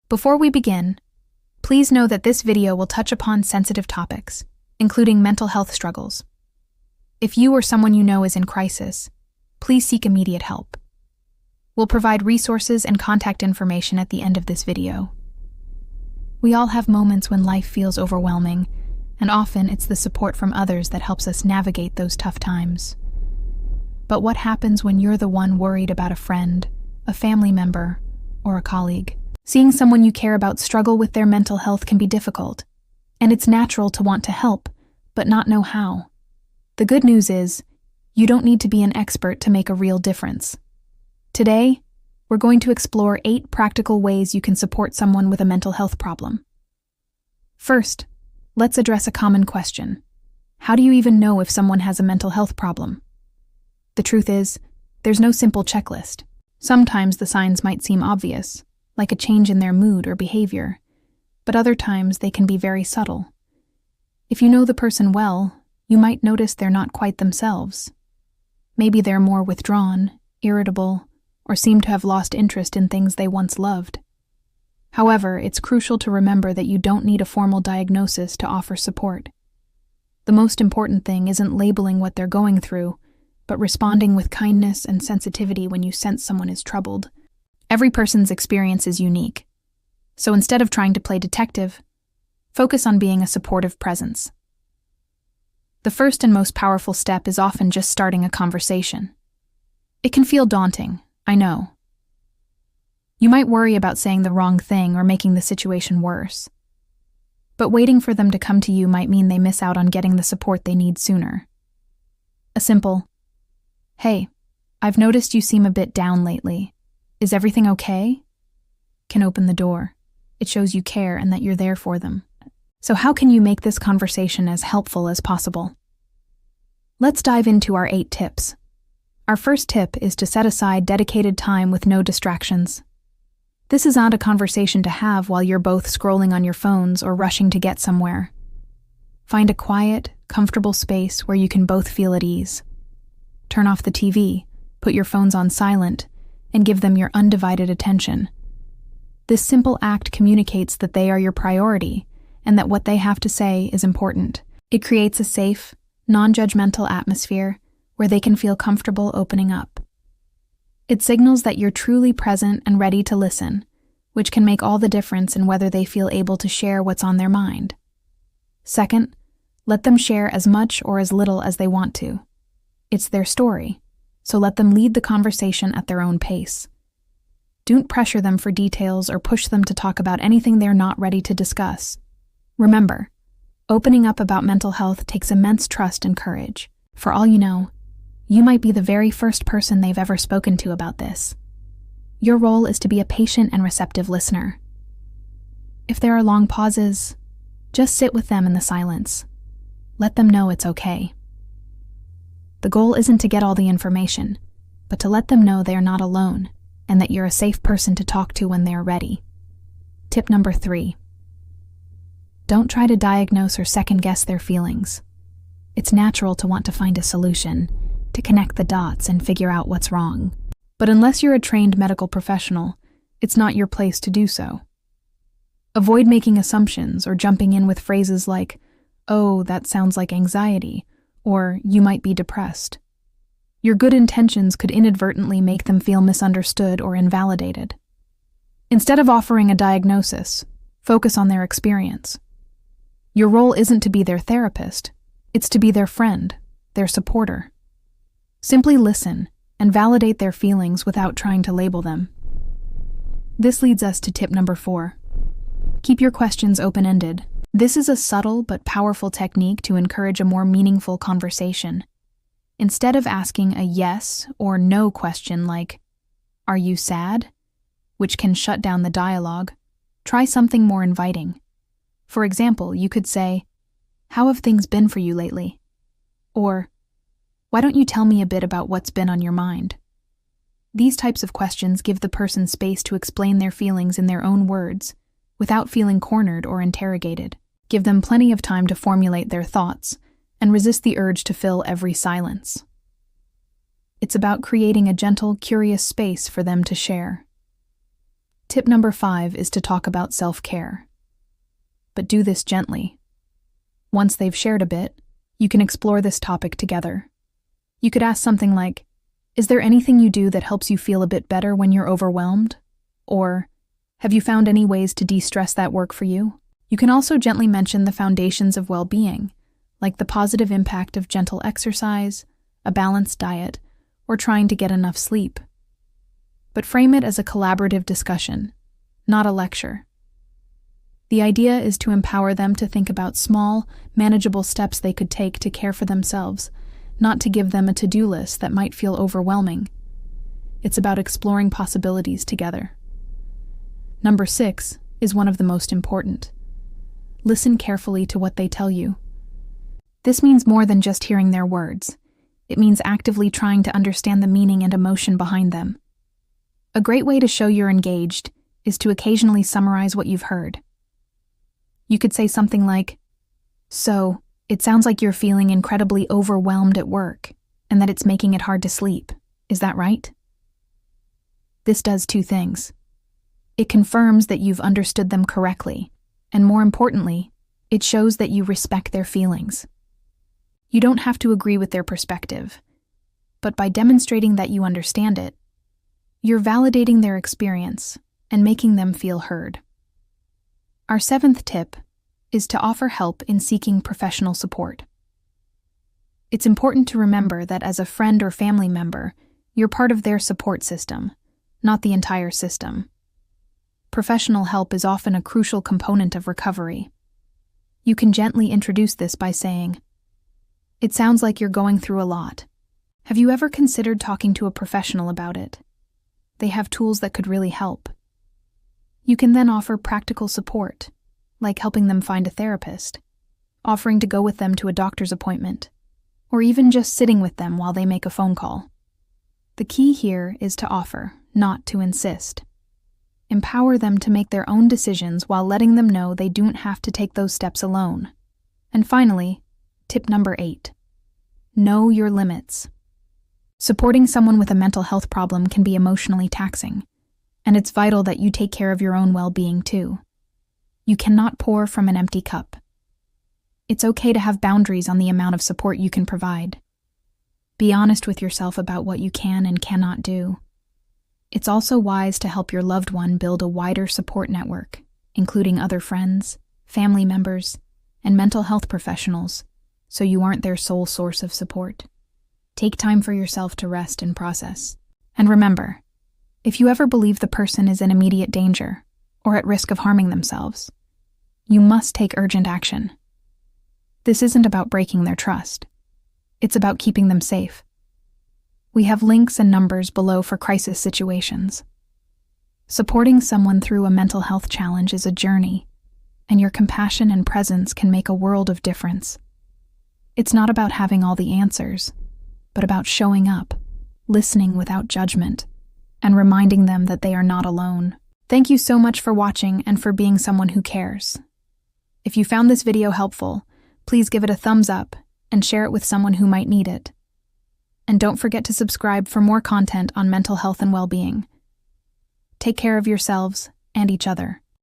Before we begin, please know that this video will touch upon sensitive topics, including mental health struggles. If you or someone you know is in crisis, please seek immediate help. We'll provide resources and contact information at the end of this video. We all have moments when life feels overwhelming, and often it's the support from others that helps us navigate those tough times. But what happens when you're the one worried about a friend, a family member, or a colleague? Seeing someone you care about struggle with their mental health can be difficult, and it's natural to want to help, but not know how. The good news is, you don't need to be an expert to make a real difference. Today, we're going to explore 8 practical ways you can support someone with a mental health problem. First, let's address a common question. How do you even know if someone has a mental health problem? The truth is, there's no simple checklist. Sometimes the signs might seem obvious, like a change in their mood or behavior, but other times they can be very subtle. If you know the person well, you might notice they're not quite themselves. Maybe they're more withdrawn, irritable, or seem to have lost interest in things they once loved. However, it's crucial to remember that you don't need a formal diagnosis to offer support. The most important thing isn't labeling what they're going through, but responding with kindness and sensitivity when you sense someone is troubled. Every person's experience is unique, so instead of trying to play detective, focus on being a supportive presence. The first and most powerful step is often just starting a conversation. It can feel daunting, I know. You might worry about saying the wrong thing or making the situation worse. But waiting for them to come to you might mean they miss out on getting the support they need sooner. A simple, "Hey, I've noticed you seem a bit down lately. Is everything okay?" can open the door. It shows you care and that you're there for them. So how can you make this conversation as helpful as possible? Let's dive into our 8 tips. Our first tip is to set aside dedicated time with no distractions. This is not a conversation to have while you're both scrolling on your phones or rushing to get somewhere. Find a quiet, comfortable space where you can both feel at ease. Turn off the TV, put your phones on silent, and give them your undivided attention. This simple act communicates that they are your priority and that what they have to say is important. It creates a safe, non-judgmental atmosphere where they can feel comfortable opening up. It signals that you're truly present and ready to listen, which can make all the difference in whether they feel able to share what's on their mind. Second, let them share as much or as little as they want to. It's their story, so let them lead the conversation at their own pace. Don't pressure them for details or push them to talk about anything they're not ready to discuss. Remember, opening up about mental health takes immense trust and courage. For all you know, you might be the very first person they've ever spoken to about this. Your role is to be a patient and receptive listener. If there are long pauses, just sit with them in the silence. Let them know it's okay. The goal isn't to get all the information, but to let them know they are not alone and that you're a safe person to talk to when they are ready. Tip number 3. Don't try to diagnose or second-guess their feelings. It's natural to want to find a solution, to connect the dots and figure out what's wrong. But unless you're a trained medical professional, it's not your place to do so. Avoid making assumptions or jumping in with phrases like, "Oh, that sounds like anxiety," or "you might be depressed." Your good intentions could inadvertently make them feel misunderstood or invalidated. Instead of offering a diagnosis, focus on their experience. Your role isn't to be their therapist, it's to be their friend, their supporter. Simply listen and validate their feelings without trying to label them. This leads us to tip number 4. Keep your questions open-ended. This is a subtle but powerful technique to encourage a more meaningful conversation. Instead of asking a yes or no question like, "Are you sad?" which can shut down the dialogue, try something more inviting. For example, you could say, "How have things been for you lately?" Or, "Why don't you tell me a bit about what's been on your mind?" These types of questions give the person space to explain their feelings in their own words, without feeling cornered or interrogated. Give them plenty of time to formulate their thoughts, and resist the urge to fill every silence. It's about creating a gentle, curious space for them to share. Tip number 5 is to talk about self-care. But do this gently. Once they've shared a bit, you can explore this topic together. You could ask something like, "Is there anything you do that helps you feel a bit better when you're overwhelmed?" Or, "Have you found any ways to de-stress that work for you?" You can also gently mention the foundations of well-being, like the positive impact of gentle exercise, a balanced diet, or trying to get enough sleep. But frame it as a collaborative discussion, not a lecture. The idea is to empower them to think about small, manageable steps they could take to care for themselves, not to give them a to-do list that might feel overwhelming. It's about exploring possibilities together. Number 6 is one of the most important. Listen carefully to what they tell you. This means more than just hearing their words. It means actively trying to understand the meaning and emotion behind them. A great way to show you're engaged is to occasionally summarize what you've heard. You could say something like, "So, it sounds like you're feeling incredibly overwhelmed at work, and that it's making it hard to sleep. Is that right?" This does two things. It confirms that you've understood them correctly, and more importantly, it shows that you respect their feelings. You don't have to agree with their perspective, but by demonstrating that you understand it, you're validating their experience and making them feel heard. Our 7th tip is to offer help in seeking professional support. It's important to remember that as a friend or family member, you're part of their support system, not the entire system. Professional help is often a crucial component of recovery. You can gently introduce this by saying, "It sounds like you're going through a lot. Have you ever considered talking to a professional about it? They have tools that could really help." You can then offer practical support, like helping them find a therapist, offering to go with them to a doctor's appointment, or even just sitting with them while they make a phone call. The key here is to offer, not to insist. Empower them to make their own decisions while letting them know they don't have to take those steps alone. And finally, tip number 8. Know your limits. Supporting someone with a mental health problem can be emotionally taxing, and it's vital that you take care of your own well-being too. You cannot pour from an empty cup. It's okay to have boundaries on the amount of support you can provide. Be honest with yourself about what you can and cannot do. It's also wise to help your loved one build a wider support network, including other friends, family members, and mental health professionals, so you aren't their sole source of support. Take time for yourself to rest and process. And remember, if you ever believe the person is in immediate danger or at risk of harming themselves, you must take urgent action. This isn't about breaking their trust. It's about keeping them safe. We have links and numbers below for crisis situations. Supporting someone through a mental health challenge is a journey, and your compassion and presence can make a world of difference. It's not about having all the answers, but about showing up, listening without judgment, and reminding them that they are not alone. Thank you so much for watching and for being someone who cares. If you found this video helpful, please give it a thumbs up and share it with someone who might need it. And don't forget to subscribe for more content on mental health and well-being. Take care of yourselves and each other.